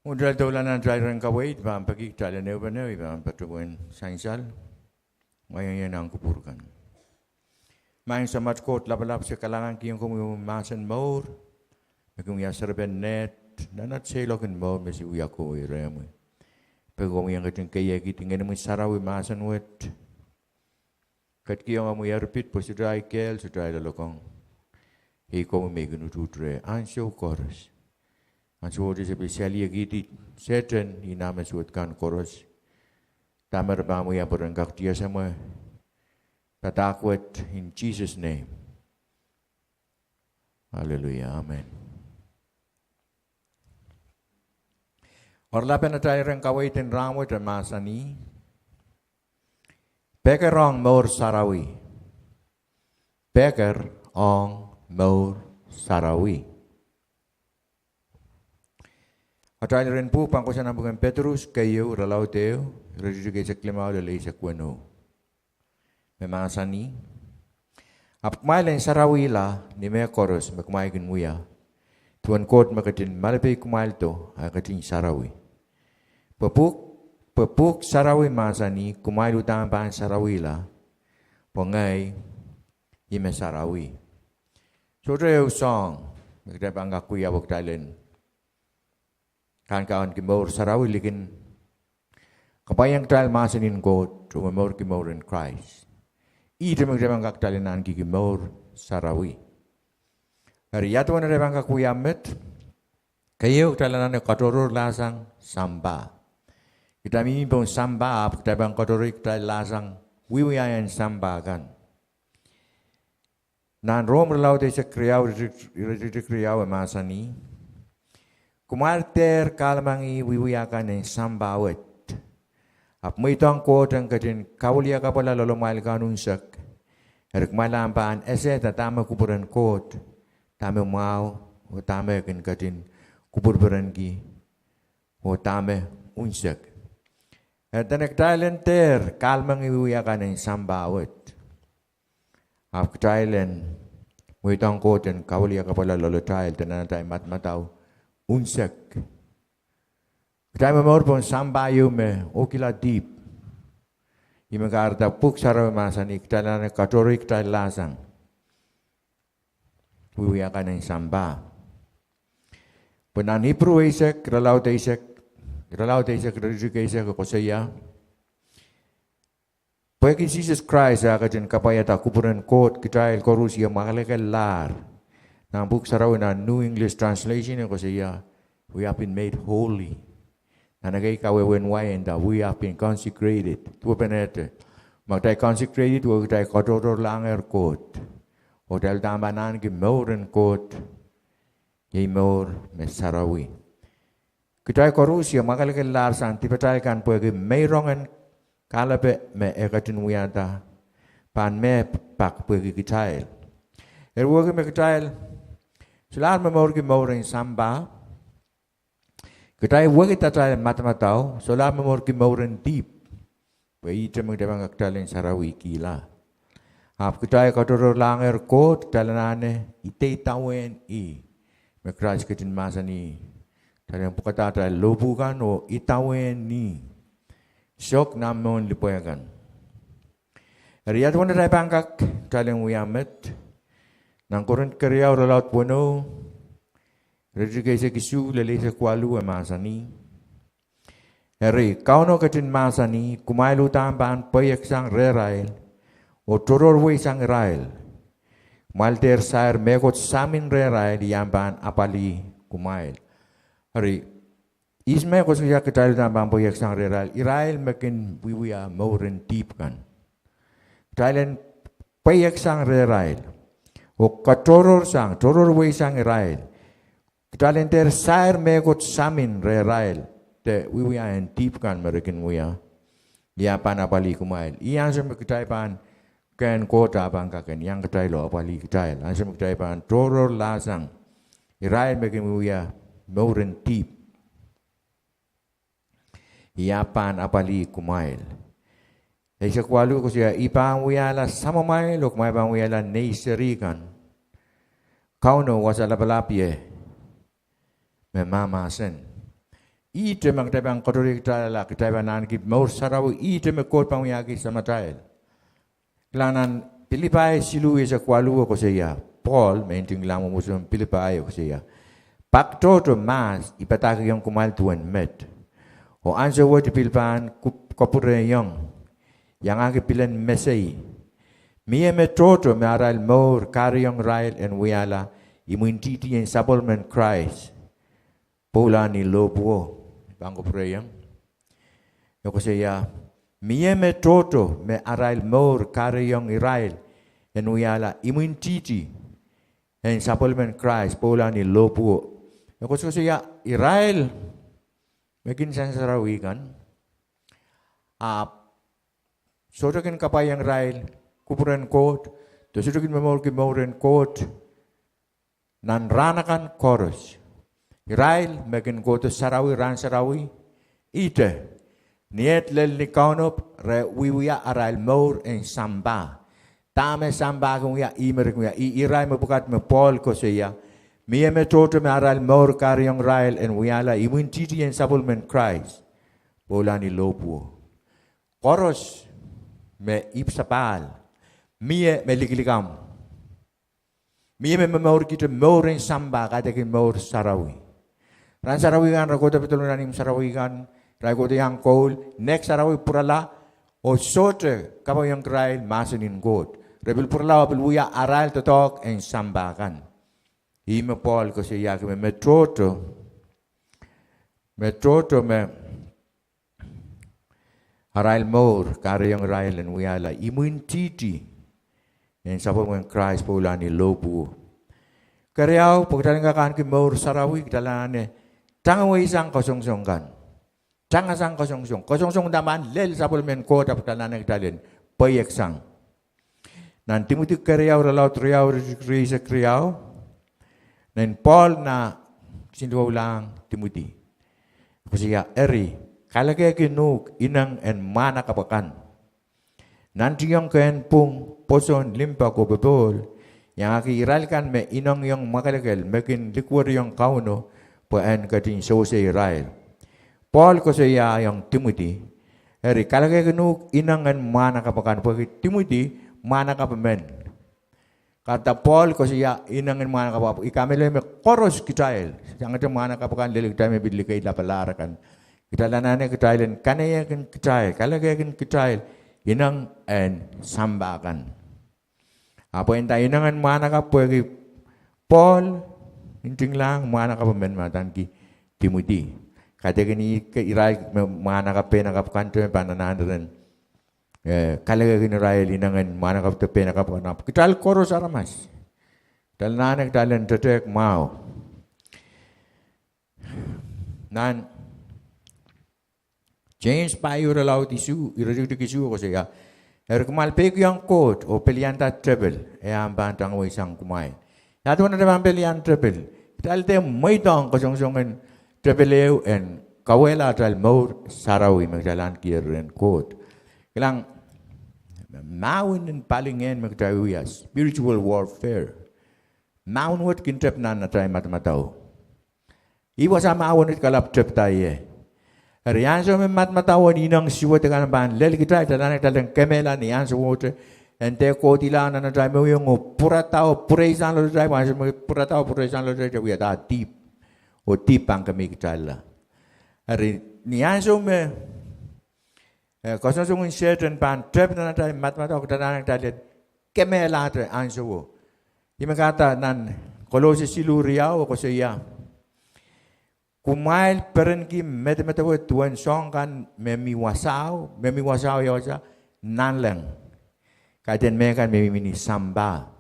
Udal dolanan jairan kawait bam pagi jalan neubane bam patuan sainsal mayang yan ang kupurkan. Main samat kot labalap sa kalangan kiyong kumasan maur, kung yasarben net, nanat selokin maur mesi uyako iremo. Pagong yang kating kaya kitingin mo sarawi masan wet. Kat kiyong amu yarpit po sudai kel sudai lalokong. Iko mo may gunututre ansyo koras. Ansyo di spesiali agiti seten inama suatkan koras. Tamar ba mo yan porangkak tiya sa mo. Tatakwet in Jesus' name. Hallelujah. Amen. Orlapen na tayo rin kawitin ramot at masani. Beker ang maur sarawi. Beker ang maur sarawi. At tayo rin po, pangkusan ng bukan Petrus, kayo, ralaw tayo, rejudi kayo sa klimaw, lalay sa kwano. May masani. Apakmailan sarawi la, ni may koros, magkumaigin muya. Tuan kot makatin, malapay kumail to, ay katin sarawi. Papuk sarawi masani, kumail utang pa ang sarawi la, pangay, ime sarawi. So tayo song, magkita ang kakuya wag talen. Kan kimor sarawi likin, kapayang tal masanin kot, umamor kimor in Christ. Ito magkita ang kaktalinaan kikimor sarawi. Hari yato na rin ang kakuyamet, kayo talanan na katoror lasang samba. Kita mimimpong samba, kita bang katoror kita lasang wiwiayan samba kan. Nan rom relaw tayo sa kriyaw masani. Kumarter kalmangi wiwiakan ng sambawet. Ap mo ito ang quote ang katin, kawaliya ka pala lolomail ka nunsak. Erik malampaan, ese tatama kuburan quote. Tame mau, o tame kan katin, kuburburan ki, o tame unsak. At nagtalenter, kalmang iwiyakan ng sambawet. Ap katailen, mo ito ang quote ang kawaliya ka pala lolotail, tanan tayo matmataw, unsak. Kaya mamor pong sambayo me, okila deep. Yung mga puk saraw masan, iktala na katorik tayo lasang. Wiwiya ka ng samba. Punan Hebrew isek, ralaw tayo isek, rejik isek, ako saya. Pagkin Jesus Christ, akajan kapayata, kupuran kot, kitayal korusya, makalakalar. Nang puk saraw na New English Translation, ako saya, we have been made holy. Nanagay kawewenwayan da, we have been consecrated. Tuwa penete. Magtay consecrated, huwag tayo katotoo lang kot. O dahil tambanan ki mauren kot, yay maur mesarawi. Kitay korusya, makalakalar sang, tipatay kan po, mayroongan kalape me ekatinuyata, pan me pak po kitay. Huwag me kitay, sila maur ki mauren samba, kita wag kita tayo matmatao, so lama mo kimauran deep. Pwede ito magdabang aktalin sarawi kila. Ap kita katuro langer kot, talanane, itaytawen Magkras kitin masa ni. Talang pukatata, lubukan o itawen ni. Syok namon lipoyagan. Riyat mo na tayo pangkak, talang uyamet. Nang kurent karyaw ralaut puno, Rejik sa kisu lalay sa kwalu ang masani. Eri, kauno katin masani, kumailu tampan payak sang rerail, o turorway sang rail. Malter sair megot samin rerail, yampan apali kumail. Eri, isme ko siya kitailu tampan payak sang rerail, irail makin wiwiya maurin deep kan. Kitailan payak sang rerail, o katoror sang, turorway sang rail. Kita lenter sair megot samin rerail. Te wiwiayan deep kan merikin muya. Ya pan apali kumail. Iyan sa magkitaipan ken kota bangkaken. Yang kitailo apali kitail. Ang sa magkitaipan toror lasang. Irail merikin muya. Mauren deep. Ya pan apali kumail. Ay sa kwalu ko siya. Ipang wiyala samamay. Lukmay pang wiyala neiserikan. Kauno wasalapalapye. Memamasen. ite magtabang kotori kitala kitabanan ki maur sarawi ite me kot panguyagi sama tail. Kelanan Pilipai silu isa kwalu ko siya. Paul menting lang mo sa Pilipai ko siya. Pakto to mas ipatake yung kumal tuan met. O ansa wo ti Pilipan kopure yung yang ake pilan mesay. Mie me toto me aral maur karyong rail en wiala imuntiti en supplement Christ. Pola ni lobo. Bangko preyang. Yoko siya. Mie me toto me aral maur karyong Israel en wiala imuntiti en supplement Christ. Pola ni lobo. Yoko siya Israel. Mekin sansarawi kan. Sodakin kapayang Israel. Kupuran kot. Tosudakin memor kimoren kot. Nan ranakan chorus. Israel mekin koto sarawi ran sarawi. Ite. Niet lel ni kaunop re wiwiya aral maur en samba. Tame samba kung ya imer kung ya. Iray mabukat me Paul ko siya. Miye me toto me aral maur karyong Israel en wiyala. Imuntiti en supplement Christ. Pola ni lopo. Chorus me ipsapal. Miye me likilikam. Miye me maur kita maur en samba katakin maur sarawi. Ran sarawi kan rakota pitulunan im sarawi kan rakota yang kol next sarawi purala o sote kapo yang krail masanin god rebil purala apil wuya aral totok en samba kan ime Paul ko siya ke me toto me aral mor kare yang rail en wuya la imuntiti en sapo ng Christ pola ni lobu kareaw pagdalingakan ki mor sarawi dalane Jangan isang kosong-song kan. Jangan sang kosong-song. Kosong-song daman lel supplement ko dapat nanek dalin. Payek sang. Nanti muti kriyaw ralaw triyaw risa kriyaw. Nan Paul na sinduwa ulang Timothy. Kasi eri kalagay kinuk inang en mana kapakan. Nanti yung ken pung poson limpa ko betul. Yang aki iralkan me inang yung makalagel mekin likwar yung kauno. Puan kating sose Israel. Paul ko siya yang Timothy. Eri kalagay kanuk inangan mana kapakan. Pagki Timothy mana kapamen. Kata Paul ko siya inangan mana kapakan. Ikamila me koros kitail. Yang ada mana kapakan lilik tayo me bidli kay lapalarakan. Kita lanane kitailin kanaya kan kitail. Kalagay kan kitail inang en sambakan. Apa yang tayo inangan mana kapag Paul Inting lang, mana ka pamen matan ki Timothy. Kata kini ke Israel mana ka pena ka kanto panananan. Kalaga kini Israel inangan mana ka pena ka panap. Kita al koros aramas. Dal nanek dalan tetek mau. Nan James payo relaw tisu, irajuk tisu ko siya. Kumal pek yang kot o pelianta treble e ambantang o isang kumain. Yato na naman pelian treble. Talte may tong kasong-songan treble en kawela tal maur sarawi magdalan kiren kot. Kailang mawin and palingen magdawia spiritual warfare. Mawin wat kintrep na natay matmataw. Iwas sa mawin at kalap trep tayo. Riyan so may matmatawan inang siwa tekan ban lel kita talan talang kemela ni an so water. Ente ko tila na natay mo yung pura tao puraisan lo tatay mas pura tao puraisan lo tatay we da deep o deep ang kami kitala. Ari niyan so me kosan so ngun certain pan trap na natay matmataw talan talan kemela tre an so wo. Imakata nan Kolose siluria o ko siya. Kumail peren ki mete-mete tuan song kan memiwasau ya sa nanleng. Kaden me kan memi samba.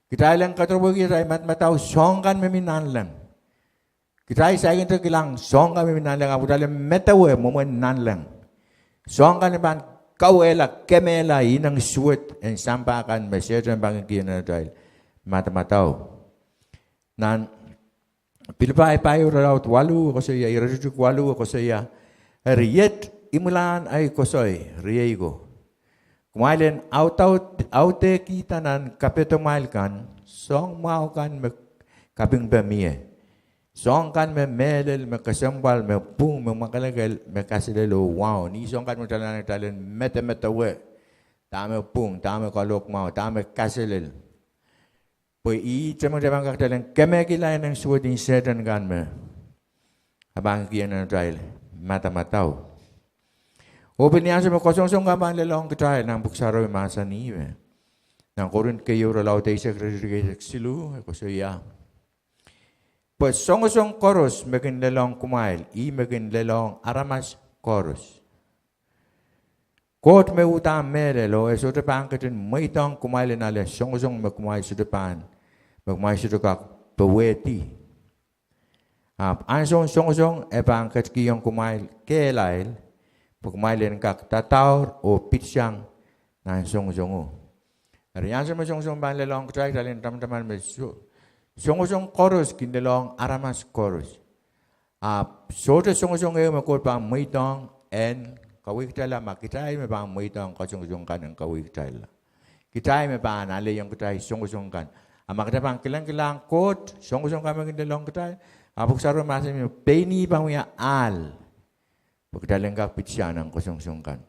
Kita lang katrobo kita matau song kan memi nanleng. Kita sa akin to kilang song kan memi nanleng abu dalam metawe momen nanleng. Song kan ban kawela kemela inang suet en samba kan mesetan bang kiana dal mata-matau. Nan Pilipai payo raw walu ko siya irajuk walu ko siya riet imulan ay kosoy riego kumailen aute kita nan kapeto mail kan song mau kan kaping bemie Songkan me medel me kasambal me pung me makalagal me kasilelo wow ni songkan mo talan meta we tame pung tame kalok mau tame kasilel poi I cuma dia bangkak dalam kemekilai yang suat di sedan kan me abang kian na trail mata-matau opinian sa kosong-song ka bang lelong trail nang buksaro masa ni me nang korun kayo laut isa kredi silu ko ya pues song-song koros makin lelong kumail I makin lelong aramas koros kot me utam mere lo eso te pangkatin maitang kumail na le song-song makumail sa depan magmay sa dekak peweti ansong song-song pangkat kiyong kumail kelail pagkumailin kak tataur o pitsyang na song-song Riyan sa song-song ban lelong try dalin teman-teman song-song chorus kindelong aramas chorus. Sote song-song e makot bang maitong en kawik tala makitay me bang maitong kasong-song kan ang kawik tala. Kitay me bang ale yung kitay song-song kan. Makita bang kilang-kilang kot song-song kan kindelong kitay. Apok saro masin me peni bang ya al. Pagdaling ka pitsya ng kasong-song kan.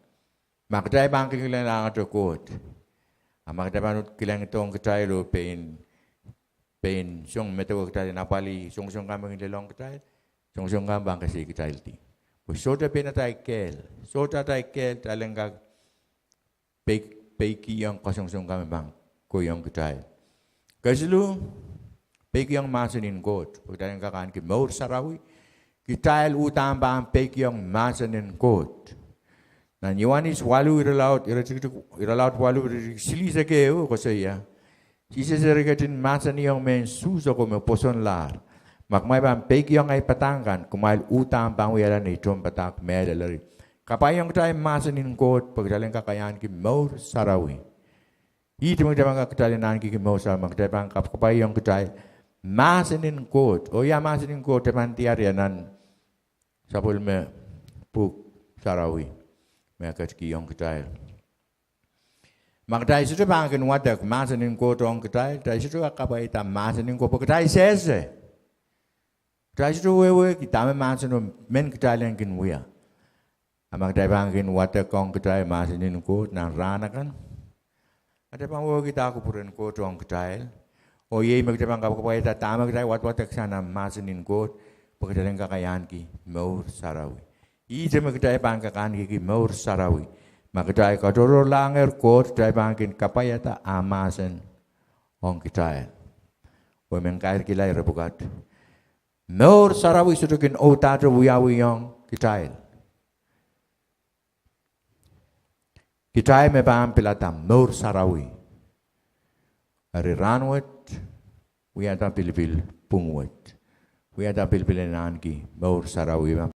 Makitay bang kilang ato kot. Makita bang kilang itong kitay lo pen song metawag tayo napali song kami nilong tayo song kami kasi tayo ti soda pena tayo kel soda tayo kel talang kag peki yang kosong kami bang kuyong tayo kasi lu peki yang masanin kot pagdating kakan ki maur sarawi kita utang bang peki yang masanin kot na Yohanes walu iralaut walu sili sa keo kasi ya Sisa serikatin masa niyong men suso ko me poson lar. Makmay bang peki yung ay patangkan kumail utang pangwiyaran ni John patak medalari. Kapayong tayo masa nin kot pagdaling kakayan ki maur sarawi. Ito magdabang kakatalinan ki maur sarawi. Magdabang kapayong tayo masa nin kot. O ya masa nin kot teman tiarianan sapul me puk sarawi. Me katki yung tayo. Makdai sudah bangkin wadak masanin ko tong kedai, dai sudah kapai tam masanin ko kedai sese. Kedai sudah wewe kita masanin men kedai yang kin wea. Makdai bangkin wadak kong kedai masanin ko nang rana kan. Ada bang wewe kita aku puren ko tong kedai. Oh ye makdai bang kapai tam kedai wadak sana masanin ko kedai yang kakayan ki maur sarawi. Ije makdai bang kakayan ki maur sarawi. Makadai kadoro langer kot dai bangkin kapayata amasen ong kitai. Women kair kilai rebukat. Maur sarawi sudukin otata wiyawi yong kitai. Kitai me bang pilata maur sarawi. Ari ranwet wiyata pilipil pungwet. Wiyata pilpilenan ki maur sarawi.